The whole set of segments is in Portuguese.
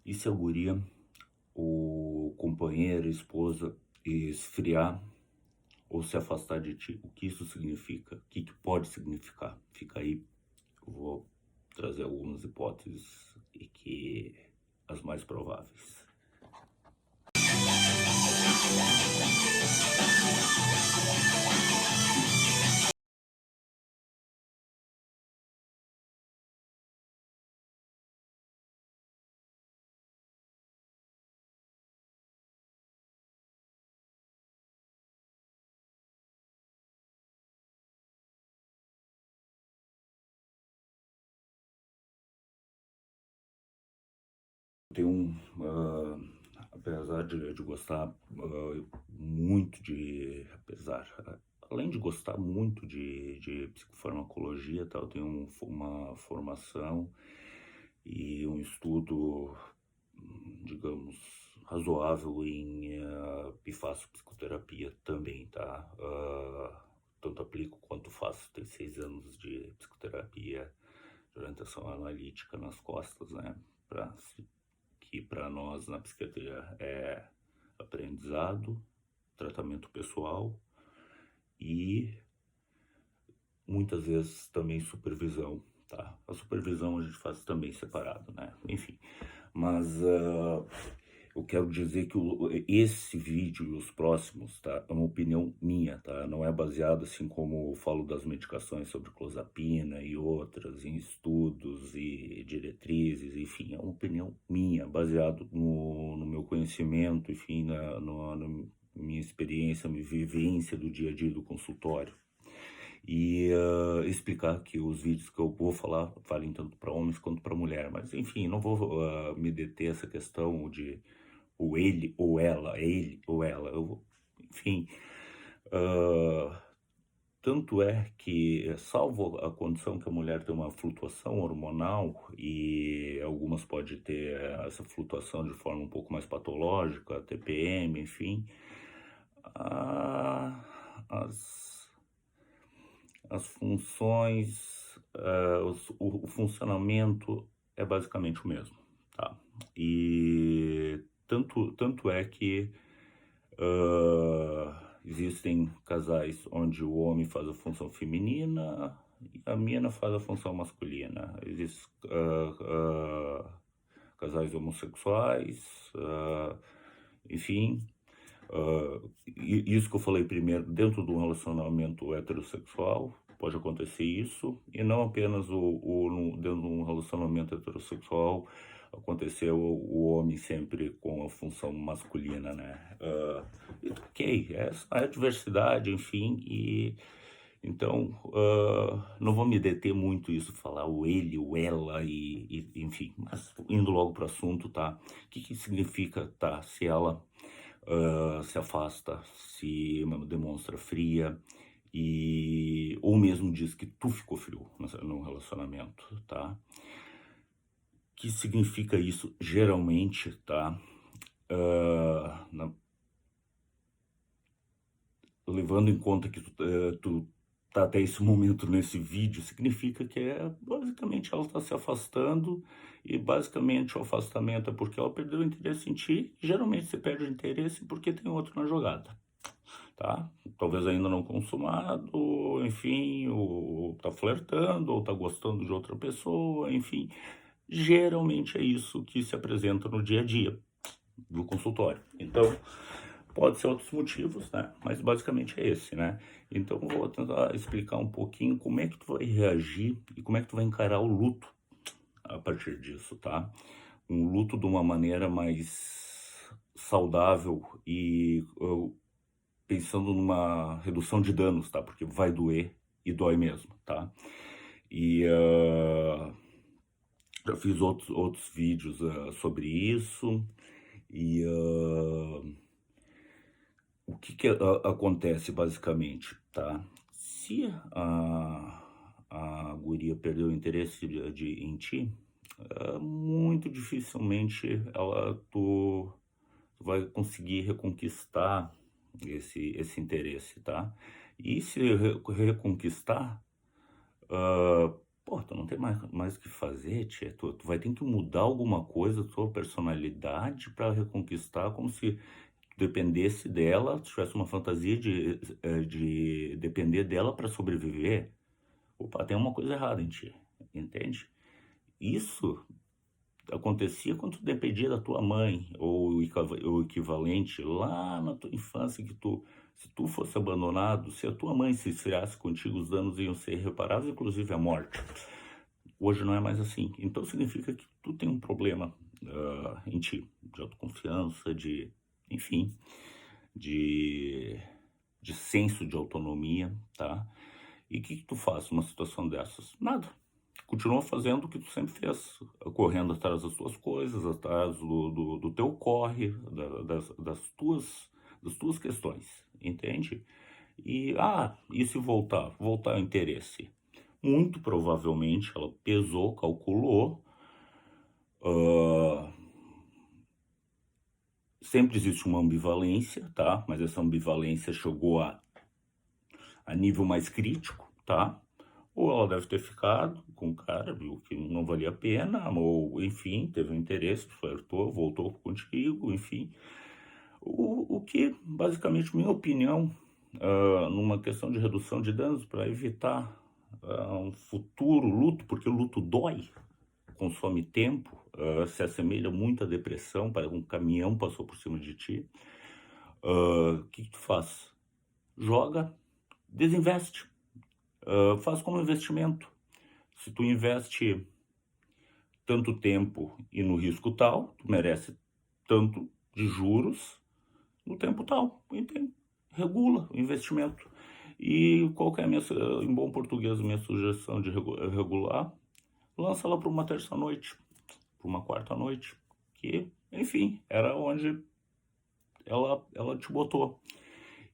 E se a guria, o companheiro, a esposa, esfriar ou se afastar de ti? O que isso significa? O que que pode significar? Fica aí, eu vou trazer algumas hipóteses e que as mais prováveis. Tem apesar de gostar muito de, além de gostar muito de psicofarmacologia, tá, eu tenho uma formação e um estudo, digamos, razoável e faço psicoterapia também, tá? Tanto aplico quanto faço, tem 6 anos de psicoterapia de orientação analítica nas costas, né? Pra, que para nós na psiquiatria é aprendizado, tratamento pessoal e muitas vezes também supervisão, tá? A supervisão a gente faz também separado, né? Enfim, mas eu quero dizer que esse vídeo e os próximos, tá? É uma opinião minha, tá? Não é baseado, assim como eu falo das medicações sobre clozapina e outras, em estudos e diretrizes, enfim, é uma opinião minha, baseado no meu conhecimento, enfim, na minha experiência, minha vivência do dia a dia do consultório. E explicar que os vídeos que eu vou falar valem tanto para homens quanto para mulher, mas enfim, não vou me deter essa questão de o ele ou ela, enfim, ah, tanto é que, salvo a condição que a mulher tem uma flutuação hormonal e algumas pode ter essa flutuação de forma um pouco mais patológica, TPM, enfim, ah, as, as funções, o funcionamento é basicamente o mesmo, tá? E tanto é que existem casais onde o homem faz a função feminina e a mina faz a função masculina. Existem casais homossexuais, enfim. Isso que eu falei primeiro, dentro de um relacionamento heterossexual, pode acontecer isso, e não apenas dentro de um relacionamento heterossexual aconteceu o homem sempre com a função masculina, né? Ok, essa é a diversidade, enfim, e então não vou me deter muito isso, falar o ele, o ela, enfim, mas indo logo para o assunto, tá? O que que significa, tá? Se ela se afasta, se demonstra fria ou mesmo diz que tu ficou frio no relacionamento, tá? Que significa isso geralmente, tá? Ah, na- Levando em conta que tu tá até esse momento nesse vídeo, significa que basicamente ela está se afastando e basicamente o afastamento é porque ela perdeu o interesse em ti. Geralmente você perde o interesse porque tem outro na jogada, tá? Talvez ainda não consumado, enfim, ou tá flertando, ou tá gostando de outra pessoa, enfim. Geralmente é isso que se apresenta no dia a dia do consultório. Então, pode ser outros motivos, né? Mas basicamente é esse, né? Então, eu vou tentar explicar um pouquinho como é que tu vai reagir e como é que tu vai encarar o luto a partir disso, tá? Um luto de uma maneira mais saudável e pensando numa redução de danos, tá? Porque vai doer e dói mesmo, tá? E já fiz outros vídeos sobre isso. E o que que acontece basicamente, tá? Se a guria perdeu o interesse em ti, muito dificilmente tu vai conseguir reconquistar esse interesse, tá? E se reconquistar, pô, tu não tem mais o que fazer, tia, tu vai ter que mudar alguma coisa, tua personalidade para reconquistar, como se dependesse dela, tivesse uma fantasia de depender dela para sobreviver. Opa, tem uma coisa errada em ti, entende? Isso acontecia quando tu dependia da tua mãe, ou o equivalente lá na tua infância, se tu fosse abandonado, se a tua mãe se esfriasse contigo, os danos iam ser irreparáveis, inclusive a morte. Hoje não é mais assim. Então significa que tu tem um problema em ti, de autoconfiança, enfim, de, de senso de autonomia, tá? E o que tu faz numa situação dessas? Nada. Continua fazendo o que tu sempre fez, correndo atrás das tuas coisas, atrás do teu corre, das tuas questões, entende? E se voltar? Voltar ao interesse. Muito provavelmente ela pesou, calculou, sempre existe uma ambivalência, tá? Mas essa ambivalência chegou a nível mais crítico, tá? Ou ela deve ter ficado com o cara, viu que não valia a pena, ou enfim, teve um interesse, flertou, voltou contigo, enfim. O que, basicamente, minha opinião, numa questão de redução de danos, para evitar um futuro luto, porque o luto dói, consome tempo, se assemelha muito à depressão, para um caminhão passou por cima de ti. O que tu faz? Joga, desinveste, faz como investimento. Se tu investe tanto tempo e no risco tal, tu merece tanto de juros no tempo tal. Entende? Regula o investimento. E qual que é a minha, em bom português, a minha sugestão de regular? Lança ela para uma terça-noite, para uma quarta-noite, que, enfim, era onde ela te botou.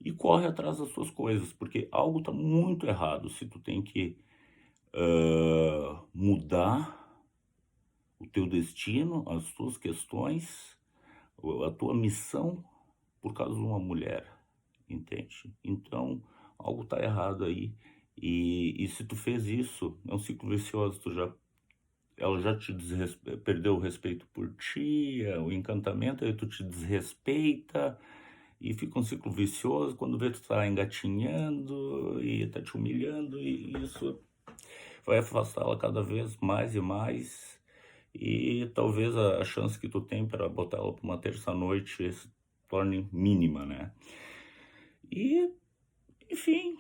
E corre atrás das suas coisas, porque algo está muito errado se tu tem que mudar o teu destino, as tuas questões, a tua missão por causa de uma mulher, entende? Então, algo está errado aí. E se tu fez isso, é um ciclo vicioso, ela já perdeu o respeito por ti, o encantamento, aí tu te desrespeita, e fica um ciclo vicioso, quando vê tu tá engatinhando e tá te humilhando, e isso vai afastá-la cada vez mais e mais, e talvez a chance que tu tem para botar ela para uma terça-noite se torne mínima, né? E, enfim,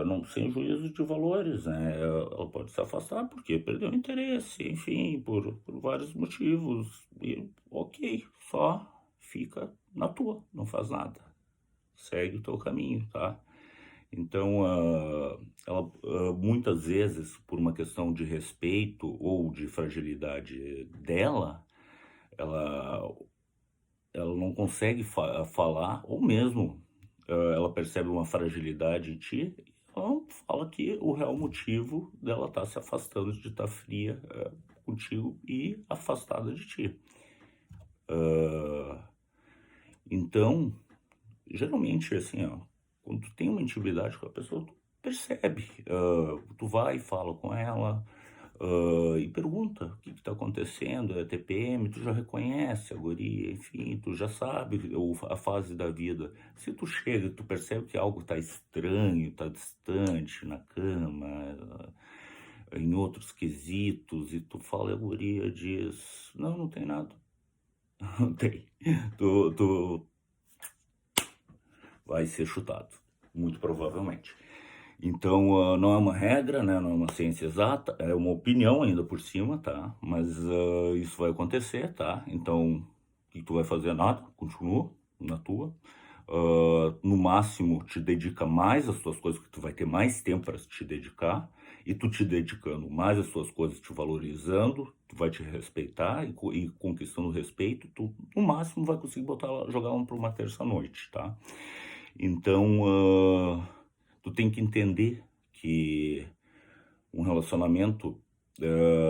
não, sem juízo de valores, né? Ela pode se afastar porque perdeu o interesse, enfim, por vários motivos, e ok, só fica na tua, não faz nada, segue o teu caminho, tá? Então, ela muitas vezes, por uma questão de respeito ou de fragilidade dela, ela, ela não consegue falar, ou mesmo ela percebe uma fragilidade em ti, e ela fala que o real motivo dela estar se afastando, de estar fria contigo e afastada de ti. Então, geralmente, assim, ó, quando tu tem uma intimidade com a pessoa, tu percebe, tu vai e fala com ela, e pergunta o que está acontecendo, é TPM, tu já reconhece a guria, enfim, tu já sabe a fase da vida. Se tu chega e tu percebe que algo está estranho, está distante na cama, em outros quesitos, e tu fala, e a guria diz, não tem nada. Não tem. Tu vai ser chutado, muito provavelmente. Então, não é uma regra, né? Não é uma ciência exata, é uma opinião ainda por cima, tá? Mas isso vai acontecer, tá? Então, o que tu vai fazer? Nada, continua na tua. No máximo, te dedica mais às tuas coisas, porque tu vai ter mais tempo para te dedicar. E tu te dedicando mais às tuas coisas, te valorizando, tu vai te respeitar e conquistando o respeito, tu no máximo vai conseguir jogar para uma terça-noite, tá? Então, tu tem que entender que um relacionamento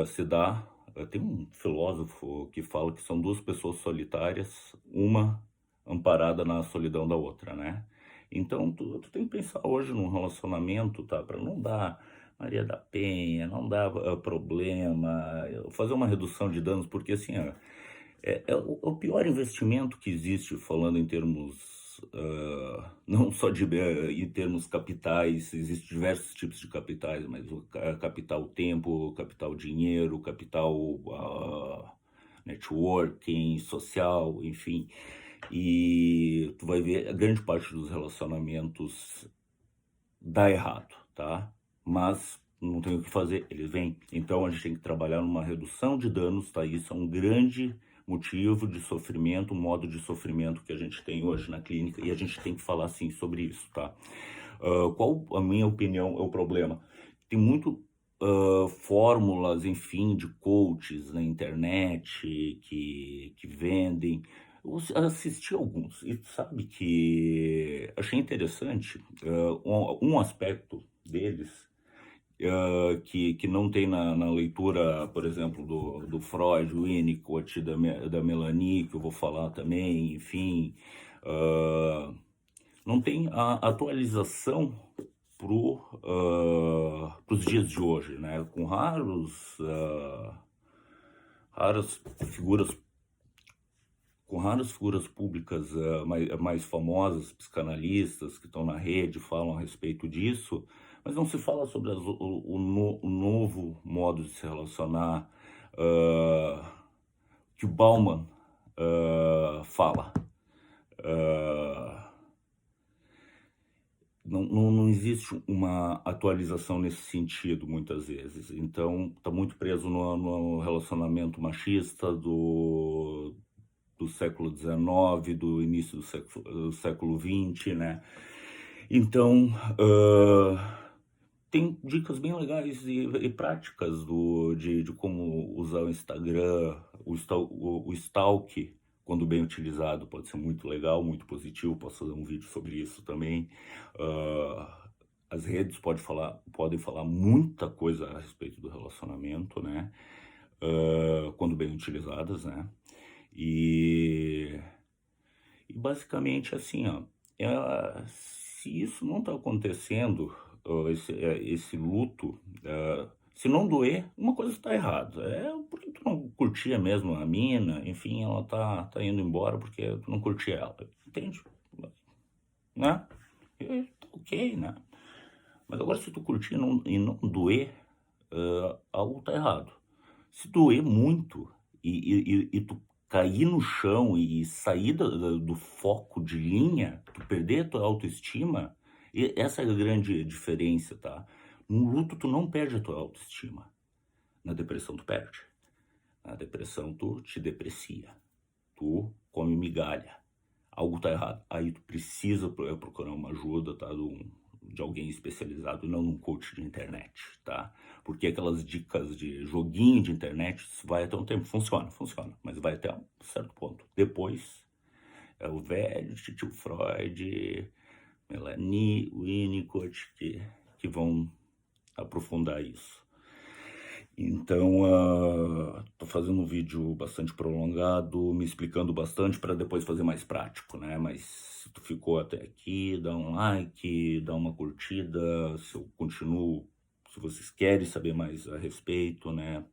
se dá. Tem um filósofo que fala que são duas pessoas solitárias, uma amparada na solidão da outra, né? Então, tu tem que pensar hoje num relacionamento, tá? Para não dar Maria da Penha, não dá problema, fazer uma redução de danos, porque assim, ó, é o pior investimento que existe, falando em termos, não só em termos capitais, existem diversos tipos de capitais, mas o capital tempo, capital dinheiro, capital networking, social, enfim. E tu vai ver, a grande parte dos relacionamentos dá errado, tá? Mas não tem o que fazer, eles vêm. Então a gente tem que trabalhar numa redução de danos, tá? Isso é um grande motivo de sofrimento, um modo de sofrimento que a gente tem hoje na clínica, e a gente tem que falar sim sobre isso, tá? Qual a minha opinião é o problema? Tem muito fórmulas, enfim, de coaches na internet que vendem. Eu assisti alguns e sabe que achei interessante um aspecto deles que não tem na leitura, por exemplo, do Freud, Winnicott, da Melanie, que eu vou falar também, enfim, não tem a atualização para os dias de hoje, né? Com raras figuras públicas mais famosas, psicanalistas que estão na rede, falam a respeito disso, mas não se fala sobre o novo modo de se relacionar que o Bauman fala. Não existe uma atualização nesse sentido, muitas vezes. Então, está muito preso no relacionamento machista do século XIX, do início do século XX, né? Então, tem dicas bem legais e práticas de como usar o Instagram, o stalk, quando bem utilizado, pode ser muito legal, muito positivo. Posso fazer um vídeo sobre isso também. As redes podem falar muita coisa a respeito do relacionamento, né? Quando bem utilizadas, né? E basicamente assim, ó, se isso não está acontecendo, esse luto, se não doer, uma coisa está errada. Porque tu não curtia mesmo a mina, enfim, ela tá indo embora porque tu não curtia ela, entende? Né? Tá ok, né? Mas agora se tu curtir e não doer, algo tá errado. Se doer muito e tu cair no chão e sair do foco de linha, tu perder a tua autoestima, essa é a grande diferença, tá? No luto tu não perde a tua autoestima. Na depressão tu perde. Na depressão tu te deprecia. Tu come migalha. Algo tá errado. Aí tu precisa procurar uma ajuda, tá? De alguém especializado, não num coach de internet, tá? Porque aquelas dicas de joguinho de internet, isso vai até um tempo, funciona, mas vai até um certo ponto. Depois, é o velho tio Freud, Melanie, Winnicott, que vão aprofundar isso. Então, tô fazendo um vídeo bastante prolongado, me explicando bastante para depois fazer mais prático, né? Mas se tu ficou até aqui, dá um like, dá uma curtida, se eu continuo, se vocês querem saber mais a respeito, né?